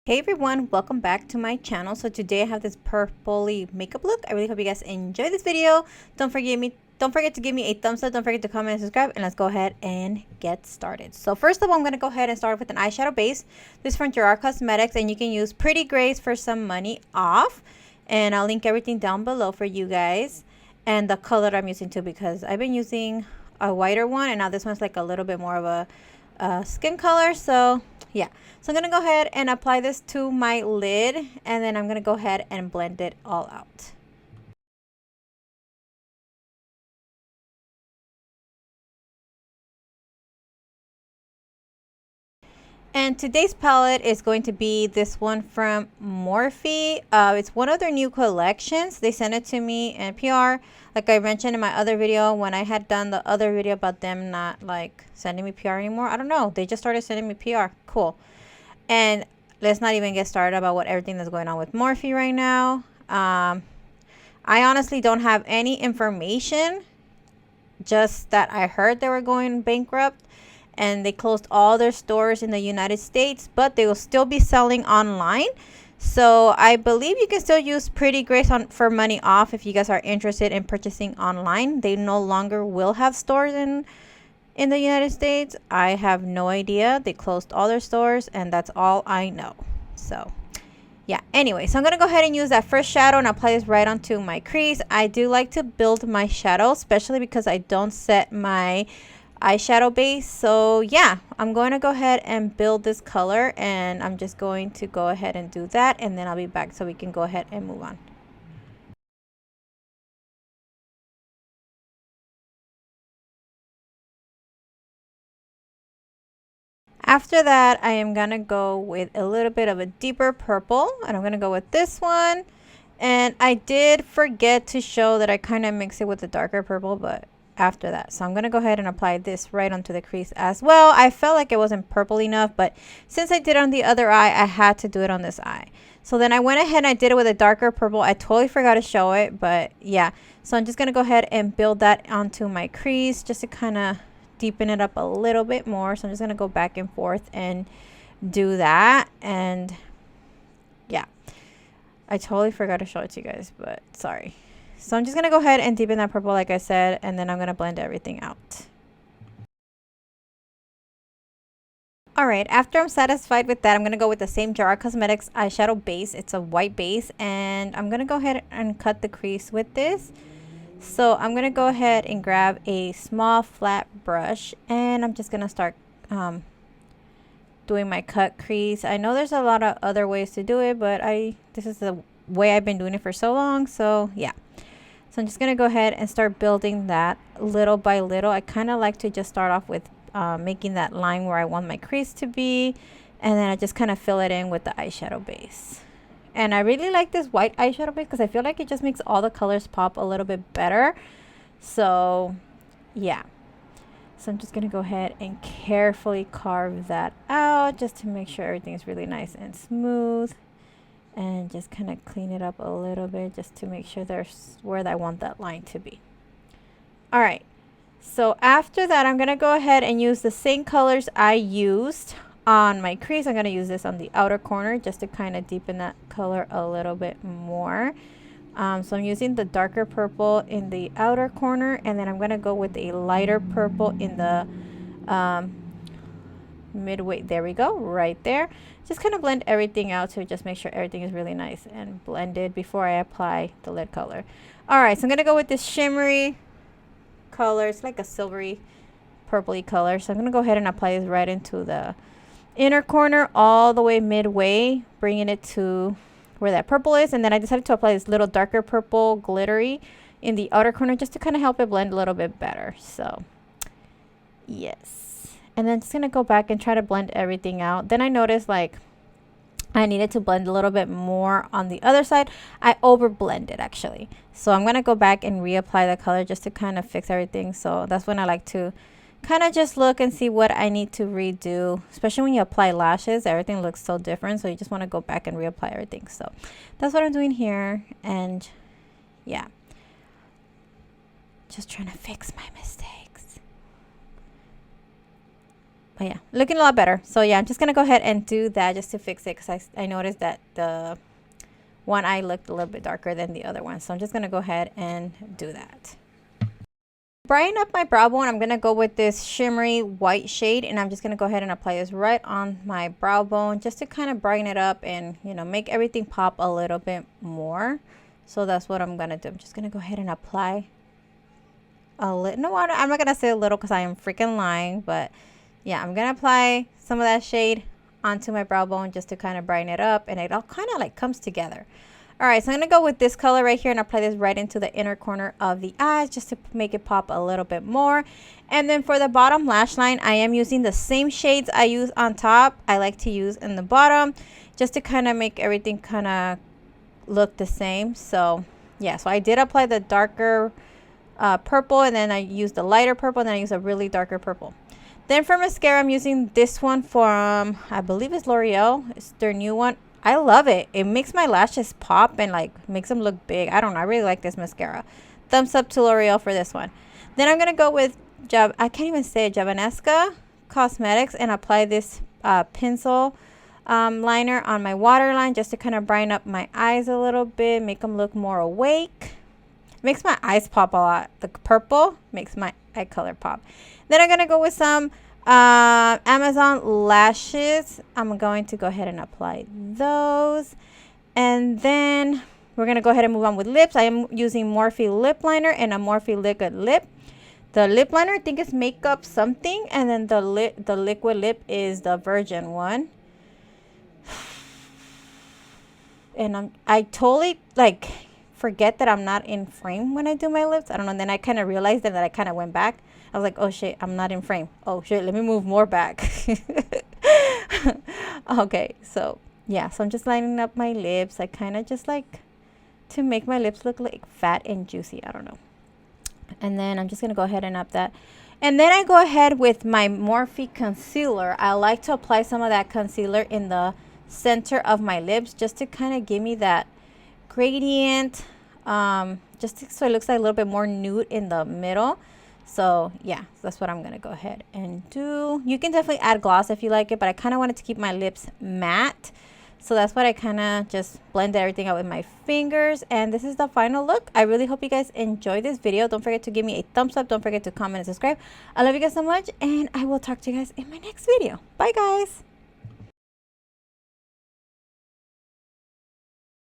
Hey everyone, welcome back to my channel. So today I have this purpley makeup look. I really hope you guys enjoy this video. Don't forget to give me a thumbs up, don't forget to comment and subscribe, and let's go ahead and get started. So first of all, I'm going to go ahead and start with an eyeshadow base. This is from Gerard Cosmetics, and you can use Prettygrace for some money off, and I'll link everything down below for you guys, and the color that I'm using too, because I've been using a whiter one and now this one's like a little bit more of a skin color. So yeah, so I'm gonna go ahead and apply this to my lid, and then I'm gonna go ahead and blend it all out. And today's palette is going to be this one from Morphe. It's one of their new collections. They sent it to me in PR. Like I mentioned in my other video, when I had done the other video about them not like sending me PR anymore. I don't know. They just started sending me PR. Cool. And let's not even get started about everything that's going on with Morphe right now. I honestly don't have any information. Just that I heard they were going bankrupt. And they closed all their stores in the United States, but they will still be selling online. So I believe you can still use Prettygrace for money off if you guys are interested in purchasing online. They no longer will have stores in the United States. I have no idea. They closed all their stores, and that's all I know. So yeah, anyway, so I'm gonna go ahead and use that first shadow and apply this right onto my crease. I do like to build my shadow, especially because I don't set my eyeshadow base. So yeah, I'm going to go ahead and build this color, and I'm just going to go ahead and do that, and then I'll be back so we can go ahead and move on. After that, I am gonna go with a little bit of a deeper purple, and I'm gonna go with this one. And I did forget to show that I kind of mix it with the darker purple, but after that, so I'm gonna go ahead and apply this right onto the crease as well. I felt like it wasn't purple enough, but since I did it on the other eye, I had to do it on this eye. So then I went ahead and I did it with a darker purple. I totally forgot to show it, but yeah, so I'm just gonna go ahead and build that onto my crease just to kind of deepen it up a little bit more. So I'm just gonna go back and forth and do that. And yeah, I totally forgot to show it to you guys, but sorry. So I'm just going to go ahead and deepen that purple like I said, and then I'm going to blend everything out. Alright, after I'm satisfied with that, I'm going to go with the same Gerard Cosmetics eyeshadow base. It's a white base, and I'm going to go ahead and cut the crease with this. So I'm going to go ahead and grab a small flat brush, and I'm just going to start doing my cut crease. I know there's a lot of other ways to do it, but this is the way I've been doing it for so long, so yeah. So I'm just going to go ahead and start building that little by little. I kind of like to just start off with making that line where I want my crease to be. And then I just kind of fill it in with the eyeshadow base. And I really like this white eyeshadow base because I feel like it just makes all the colors pop a little bit better. So yeah. So I'm just going to go ahead and carefully carve that out just to make sure everything is really nice and smooth. And just kind of clean it up a little bit just to make sure there's where I want that line to be. All right, so after that, I'm going to go ahead and use the same colors I used on my crease. I'm going to use this on the outer corner just to kind of deepen that color a little bit more. So I'm using the darker purple in the outer corner, and then I'm going to go with a lighter purple in the midway. There we go, right there. Just kind of blend everything out to just make sure everything is really nice and blended before I apply the lid color. All right, so I'm gonna go with this shimmery color. It's like a silvery purpley color, so I'm gonna go ahead and apply this right into the inner corner all the way midway, bringing it to where that purple is. And then I decided to apply this little darker purple glittery in the outer corner just to kind of help it blend a little bit better. So yes. And then just going to go back and try to blend everything out. Then I noticed like I needed to blend a little bit more on the other side. I over blended actually. So I'm going to go back and reapply the color just to kind of fix everything. So that's when I like to kind of just look and see what I need to redo. Especially when you apply lashes, everything looks so different. So you just want to go back and reapply everything. So that's what I'm doing here. And yeah, just trying to fix my mistakes. Oh yeah, looking a lot better. So yeah, I'm just gonna go ahead and do that just to fix it, because I noticed that the one eye looked a little bit darker than the other one. So I'm just gonna go ahead and do that. Brighten up my brow bone, I'm gonna go with this shimmery white shade, and I'm just gonna go ahead and apply this right on my brow bone just to kind of brighten it up and, you know, make everything pop a little bit more. So that's what I'm gonna do. I'm just gonna go ahead and apply a little. No, I'm not gonna say a little because I am freaking lying, but yeah, I'm gonna apply some of that shade onto my brow bone just to kind of brighten it up, and it all kind of like comes together. All right, so I'm gonna go with this color right here and apply this right into the inner corner of the eyes just to make it pop a little bit more. And then for the bottom lash line, I am using the same shades I use on top. I like to use in the bottom just to kind of make everything kind of look the same. So yeah, so I did apply the darker purple, and then I used the lighter purple, and then I used a really darker purple. Then for mascara, I'm using this one from, I believe it's L'Oreal. It's their new one. I love it. It makes my lashes pop and like makes them look big. I don't know. I really like this mascara. Thumbs up to L'Oreal for this one. Then I'm going to go with, I can't even say it, Javanesca Cosmetics, and apply this pencil liner on my waterline just to kind of brighten up my eyes a little bit, make them look more awake. Makes my eyes pop a lot. The purple makes my eye color pop. Then I'm going to go with some Amazon lashes. I'm going to go ahead and apply those. And then we're going to go ahead and move on with lips. I am using Morphe lip liner and a Morphe liquid lip. The lip liner I think is Makeup something, and then the liquid lip is the Virgin one. And I totally like forget that I'm not in frame when I do my lips. I don't know. And then I kind of realized that I kind of went back. I was like, oh shit, I'm not in frame. Oh shit, let me move more back. Okay, so yeah, so I'm just lining up my lips. I kind of just like to make my lips look like fat and juicy. I don't know. And then I'm just gonna go ahead and up that. And then I go ahead with my Morphe concealer. I like to apply some of that concealer in the center of my lips just to kind of give me that gradient, just so it looks like a little bit more nude in the middle. So yeah, that's what I'm gonna go ahead and do. You can definitely add gloss if you like it, but I kind of wanted to keep my lips matte, so that's what I kind of just blended everything out with my fingers. And this is the final look. I really hope you guys enjoyed this video. Don't forget to give me a thumbs up. Don't forget to comment and subscribe. I love you guys so much, and I will talk to you guys in my next video. Bye guys.